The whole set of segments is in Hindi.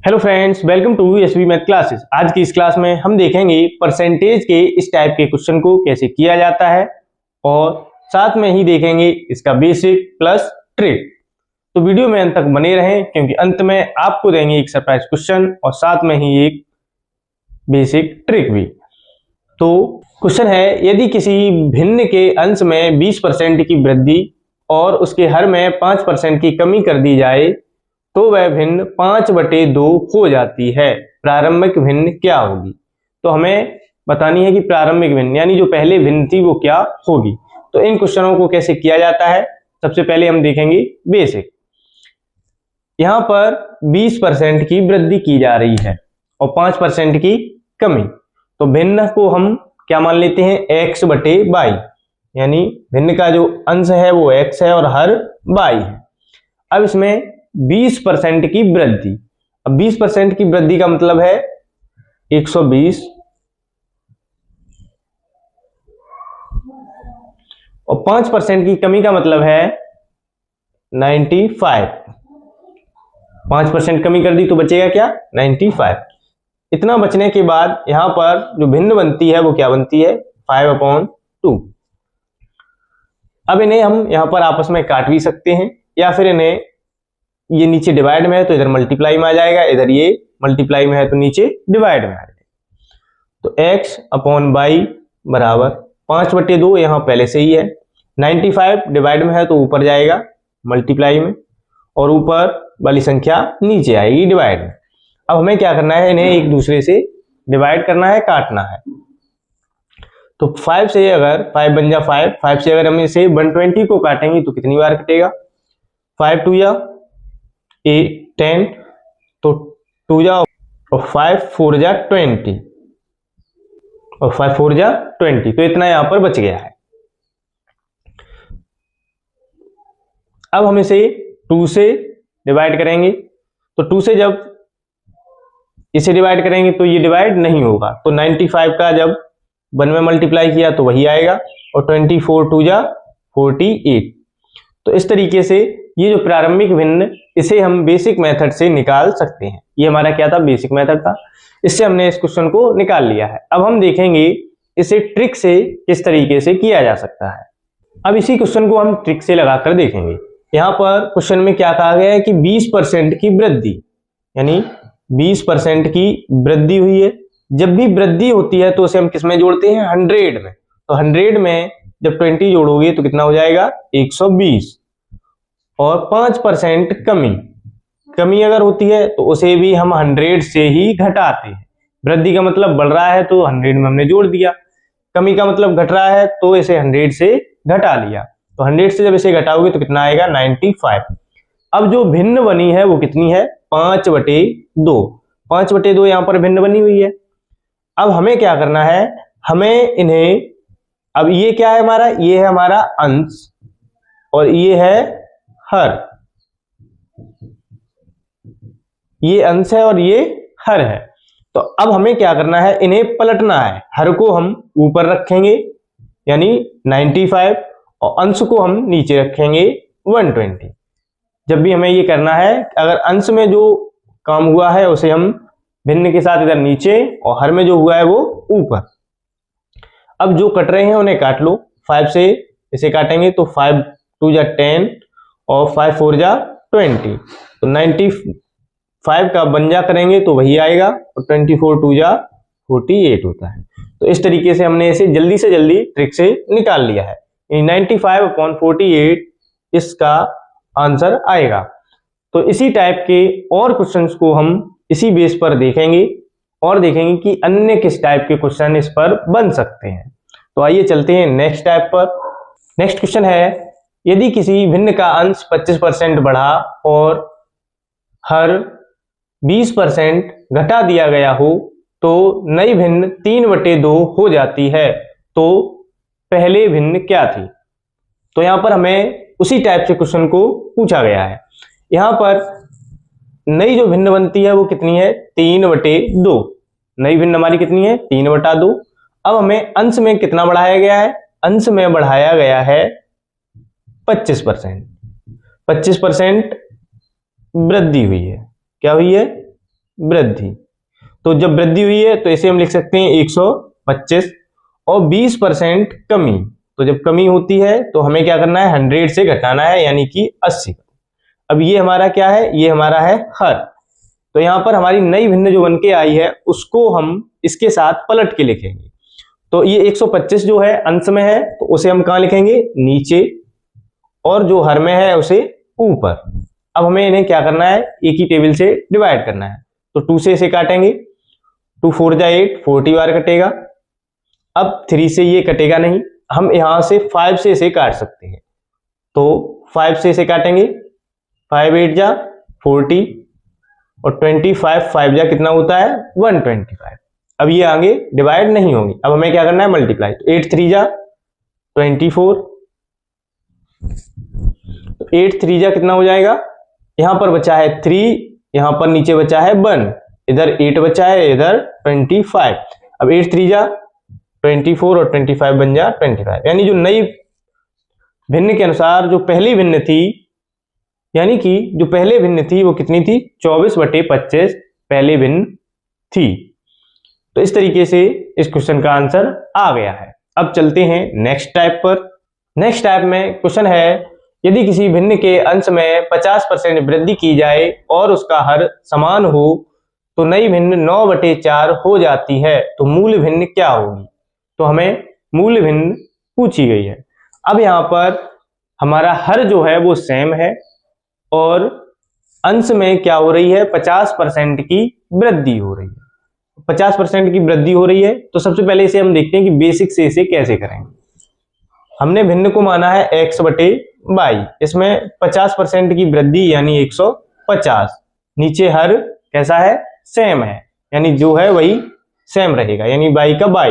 Hello friends, welcome to SV math classes. आज की इस क्लास में हम देखेंगे परसेंटेज के इस टाइप के क्वेश्चन को कैसे किया जाता है और साथ में ही देखेंगे इसका बेसिक प्लस ट्रिक। तो वीडियो में अंत तक बने रहें क्योंकि अंत में आपको देंगे एक सरप्राइज क्वेश्चन और साथ में ही एक बेसिक ट्रिक भी। तो क्वेश्चन है, यदि किसी भिन्न के अंश में 20% की वृद्धि और उसके हर में 5% की कमी कर दी जाए तो वह भिन्न 5/2 हो जाती है। प्रारंभिक भिन्न क्या होगी? तो हमें बतानी है कि प्रारंभिक भिन्न यानी जो पहले भिन्न थी वो क्या होगी। तो इन क्वेश्चनों को कैसे किया जाता है, सबसे पहले हम देखेंगे बेसिक। यहां पर 20% की वृद्धि की जा रही है और 5% की कमी। तो भिन्न को हम क्या मान लेते हैं, x/y, यानी भिन्न का जो अंश है वो x है और हर y है। अब इसमें 20% की वृद्धि, अब 20% की वृद्धि का मतलब है 120 और 5% की कमी का मतलब है 95। 5% कमी कर दी तो बचेगा क्या, 95। इतना बचने के बाद यहां पर जो भिन्न बनती है वो क्या बनती है, 5/2। अब इन्हें हम यहां पर आपस में काट भी सकते हैं या फिर इन्हें, ये नीचे डिवाइड में है तो इधर मल्टीप्लाई में आ जाएगा, इधर ये मल्टीप्लाई में है तो नीचे डिवाइड में आ जाएगा। तो x/y बराबर 5/2, यहां पहले से ही है। 95 डिवाइड में है तो ऊपर जाएगा मल्टीप्लाई में और ऊपर वाली संख्या नीचे आएगी डिवाइड में। अब हमें क्या करना है, इन्हें एक दूसरे से डिवाइड करना है, काटना है। तो 5 से अगर 5 बन जा 5 से अगर हम इसे 120 को काटेंगे तो कितनी बार कटेगा, 5 2 या 10, तो 2 जा और 5 4 जा 20 और 5 4 जा 20, तो इतना यहां पर बच गया है। अब हम इसे 2 से डिवाइड करेंगे, तो 2 से जब इसे डिवाइड करेंगे तो ये डिवाइड नहीं होगा, तो 95 का जब 1 में मल्टीप्लाई किया तो वही आएगा और 24 2 जा 48। तो इस तरीके से ये जो प्रारंभिक भिन्न, इसे हम बेसिक मेथड से निकाल सकते हैं। ये हमारा क्या था, बेसिक मेथड था। इससे हमने इस क्वेश्चन को निकाल लिया है। अब हम देखेंगे इसे ट्रिक से किस तरीके से किया जा सकता है। अब इसी क्वेश्चन को हम ट्रिक से लगाकर देखेंगे। यहाँ पर क्वेश्चन में क्या कहा गया है कि 20% की वृद्धि, यानी 20% की वृद्धि हुई है। जब भी वृद्धि होती है तो उसे हम किस में जोड़ते हैं, 100 में। तो 100 में जब 20 जोड़ोगे तो कितना हो जाएगा, 120। और 5% कमी अगर होती है तो उसे भी हम 100 से ही घटाते हैं। वृद्धि का मतलब बढ़ रहा है तो 100 में हमने जोड़ दिया, कमी का मतलब घट रहा है तो इसे 100 से घटा लिया। तो 100 से जब इसे घटाओगे तो कितना आएगा, 95। अब जो भिन्न बनी है वो कितनी है, 5/2। 5/2 यहां पर भिन्न बनी हुई है। अब हमें क्या करना है, हमें इन्हें, अब ये क्या है हमारा, ये है हमारा अंश और ये है हर, ये अंश है और ये हर है। तो अब हमें क्या करना है, इन्हें पलटना है। हर को हम ऊपर रखेंगे यानी 95 और अंश को हम नीचे रखेंगे 120। जब भी हमें ये करना है, अगर अंश में जो काम हुआ है उसे हम भिन्न के साथ इधर नीचे और हर में जो हुआ है वो ऊपर। अब जो कट रहे हैं उन्हें काट लो। 5 से इसे काटेंगे तो 5 2 जा 10 और 5 4 जा 20, तो 95 का 1 जा करेंगे तो वही आएगा और 24 2 जा 48 होता है। तो इस तरीके से हमने इसे जल्दी से जल्दी ट्रिक से निकाल लिया है। 95/48 इसका आंसर आएगा। तो इसी टाइप के और क्वेश्चंस को हम इसी बेस पर देखेंगे और देखेंगे कि अन्य किस टाइप के क्वेश्चन इस पर बन सकते हैं। तो आइए चलते हैं नेक्स्ट टाइप पर। नेक्स्ट क्वेश्चन है, यदि किसी भिन्न का अंश 25% बढ़ा और हर 20% घटा दिया गया हो तो नई भिन्न 3/2 हो जाती है, तो पहले भिन्न क्या थी? तो यहां पर हमें उसी टाइप से क्वेश्चन को पूछा गया है। यहां पर नई जो भिन्न बनती है वो कितनी है, 3/2। नई भिन्न हमारी कितनी है, 3/2। अब हमें अंश में कितना बढ़ाया गया है, अंश में बढ़ाया गया है 25%। 25% वृद्धि हुई है, क्या हुई है, वृद्धि। तो जब वृद्धि हुई है तो इसे हम लिख सकते हैं 125 और 20% कमी। तो जब कमी होती है तो हमें क्या करना है, 100 से घटाना है यानी कि 80। अब ये हमारा क्या है, ये हमारा है हर। तो यहाँ पर हमारी नई भिन्न जो बन के आई है उसको हम इसके साथ पलट के लिखेंगे। तो ये 125 जो है अंश में है तो उसे हम कहाँ लिखेंगे, नीचे, और जो हर में है उसे ऊपर। अब हमें इन्हें क्या करना है, एक ही टेबल से डिवाइड करना है। तो 2 से इसे काटेंगे, 2 4 जा 8, 40 बार कटेगा। अब 3 से ये कटेगा नहीं, हम यहां से 5 से इसे काट सकते हैं। तो 5 से इसे काटेंगे, 5 8 जा 40 और 25 5 जा कितना होता है 125। अब ये आगे डिवाइड नहीं होंगे, अब हमें क्या करना है, मल्टीप्लाई। तो 8 3 जा 24, तो 8 3 जा कितना हो जाएगा, यहां पर बचा है 3, यहां पर नीचे बचा है 1, इधर 8 बचा है, इधर 25। अब 8 3 जा 24 और 25 बन जा 25। यानी जो नई भिन्न के अनुसार जो पहली भिन्न थी, यानी कि जो पहले भिन्न थी वो कितनी थी, 24/25 पहले भिन्न थी। तो इस तरीके से इस क्वेश्चन का आंसर आ गया है। अब चलते हैं नेक्स्ट टाइप पर। नेक्स्ट टाइप में क्वेश्चन है, यदि किसी भिन्न के अंश में 50% वृद्धि की जाए और उसका हर समान हो तो नई भिन्न 9/4 हो जाती है, तो मूल भिन्न क्या होगी। तो हमें मूल भिन्न पूछी गई है। अब यहाँ पर हमारा हर जो है वो सेम है और अंश में क्या हो रही है, 50% की वृद्धि हो रही है। 50% की वृद्धि हो रही है तो सबसे पहले इसे हम देखते हैं कि बेसिक से इसे कैसे करेंगे। हमने भिन्न को माना है x/y, इसमें 50% की वृद्धि यानी 150। नीचे हर कैसा है, सेम है, यानी जो है वही सेम रहेगा, यानी y का y।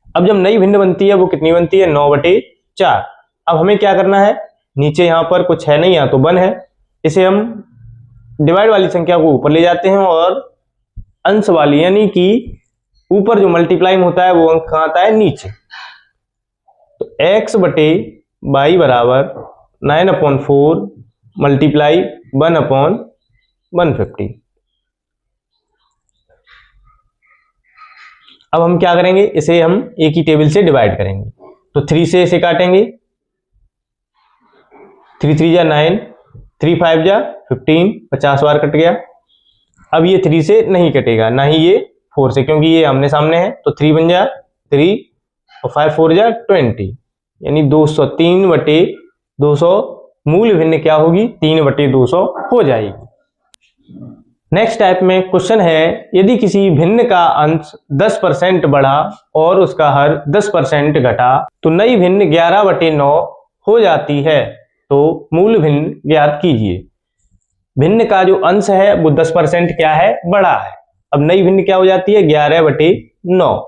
अब जब नई भिन्न बनती है वो कितनी बनती है, 9/4। अब हमें क्या करना है, नीचे यहां पर कुछ है नहीं, यहाँ तो 1 है, इसे हम डिवाइड वाली संख्या को ऊपर ले जाते हैं और अंश वाली यानी कि ऊपर जो मल्टीप्लाइंग होता है वो अंक कहां आता है, नीचे। तो x/y बराबर 9/4 मल्टीप्लाई 1/150। अब हम क्या करेंगे, इसे हम एक ही टेबल से डिवाइड करेंगे। तो 3 से इसे काटेंगे, 3 3 जा 9, 3 5 जा 15, 50 बार कट गया। अब ये 3 से नहीं कटेगा, ना ही ये 4 से, क्योंकि ये आमने सामने है। तो 3 बन जा 3 और 5 4 जा 20, यानी 200, 3/200 मूल भिन्न क्या होगी, 3/200 हो जाएगी। नेक्स्ट टाइप में क्वेश्चन है, यदि किसी भिन्न का अंश 10% बढ़ा और उसका हर 10% घटा तो नई भिन्न 11/9 हो जाती है, तो मूल भिन्न ज्ञात कीजिए। भिन्न का जो अंश है वो 10% क्या है, बड़ा है। अब नई भिन्न क्या हो जाती है, 11/9।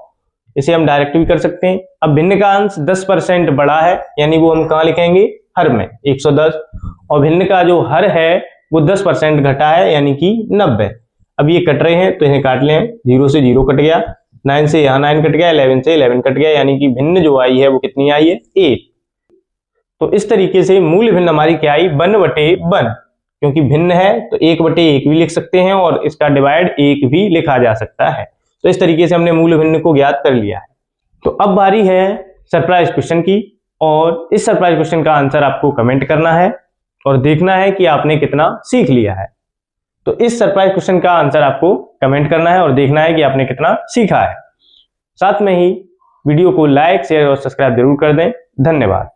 इसे हम डायरेक्ट भी कर सकते हैं। अब भिन्न का अंश 10% बड़ा है, यानी वो हम कहाँ लिखेंगे, हर में 110। और भिन्न का जो हर है वो 10% घटा है, यानी कि 90। अब ये कट रहे हैं तो इन्हें काट लें, 0 से 0 कट गया, 9 से यहाँ 9 कट गया, 11 से 11 कट गया, यानी कि भिन्न जो आई है वो कितनी आई है, 8। तो इस तरीके से मूल भिन्न हमारी क्या आई, 1/1, क्योंकि भिन्न है तो 1/1 भी लिख सकते हैं और इसका डिवाइड 1 भी लिखा जा सकता है। तो इस तरीके से हमने मूल भिन्न को ज्ञात कर लिया है। तो अब बारी है सरप्राइज क्वेश्चन की, और इस सरप्राइज क्वेश्चन का आंसर आपको कमेंट करना है और देखना है कि आपने कितना सीख लिया है। तो इस सरप्राइज क्वेश्चन का आंसर आपको कमेंट करना है और देखना है कि आपने कितना सीखा है। साथ में ही वीडियो को लाइक, शेयर और सब्सक्राइब जरूर कर दें। धन्यवाद।